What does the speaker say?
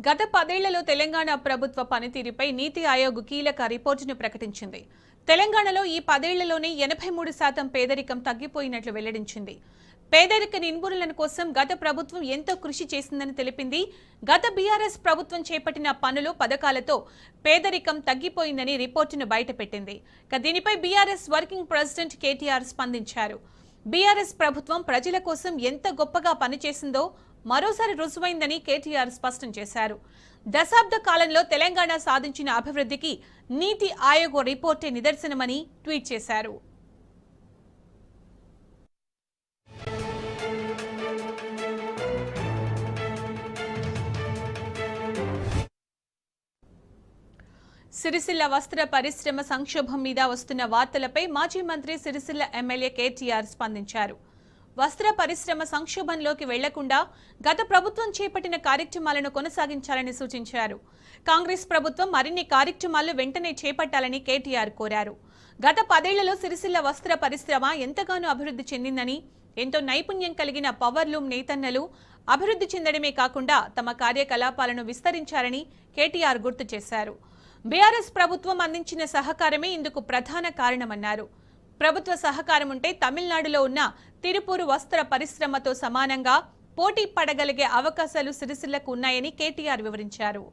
గత 10 ఏళ్లలో తెలంగాణ ప్రభుత్వ పనితీరుపై నీతి ఆయోగ్ కీలక రిపోర్టును ప్రకటించింది. తెలంగాణలో ఈ 10 ఏళ్లలోనే 83% పేదరికం తగ్గిపోయినట్లు వెల్లడించింది. పేదరిక నిర్మూలన కోసం గత ప్రభుత్వం ఎంతో కృషి చేసిందని తెలిపింది. గత బీఆర్ఎస్ ప్రభుత్వం చేపట్టిన పనులు పథకాలతో పేదరికం తగ్గిపోయిందని రిపోర్టును బయటపెట్టింది. దీనిపై బీఆర్ఎస్ వర్కింగ్ ప్రెసిడెంట్ కేటీఆర్ స్పందించారు. బీఆర్ఎస్ ప్రభుత్వం ప్రజల కోసం ఎంత గొప్పగా పనిచేసిందో మరోసారి రుజువైందని కేటీఆర్ స్పష్టం చేశారు. దశాబ్ద కాలంలో తెలంగాణ సాధించిన అభివృద్ధికి నీతి ఆయోగ్ రిపోర్టే నిదర్శనమని ట్వీట్ చేశారు. సిరిసిల్ల వస్త్ర పరిశ్రమ సంక్షోభం మీద వస్తున్న వార్తలపై మాజీ మంత్రి సిరిసిల్ల ఎమ్మెల్యే కేటీఆర్ స్పందించారు. వస్త్ర పరిశ్రమ సంక్షోభంలోకి వెళ్లకుండా గత ప్రభుత్వం చేపట్టిన కార్యక్రమాలను కొనసాగించాలని సూచించారు. కాంగ్రెస్ ప్రభుత్వం మరిన్ని కార్యక్రమాలు వెంటనే చేపట్టాలని కేటీఆర్ కోరారు. గత 10 ఏళ్లలో సిరిసిల్ల వస్త్ర పరిశ్రమ ఎంతగానో అభివృద్ధి చెందిందని, ఎంతో నైపుణ్యం కలిగిన పవర్లూమ్ నేతన్నలు అభివృద్ధి చెందడమే కాకుండా తమ కార్యకలాపాలను విస్తరించారని కేటీఆర్ గుర్తు చేశారు. బీఆర్ఎస్ ప్రభుత్వం అందించిన సహకారమే ఇందుకు ప్రధాన కారణమన్నారు. ప్రభుత్వ సహకారం ఉంటే తమిళనాడులో ఉన్న తిరుపూరు వస్త్ర పరిశ్రమతో సమానంగా పోటీ పడగలిగే అవకాశాలు సిరిసిల్లకు ఉన్నాయని కేటీఆర్ వివరించారు.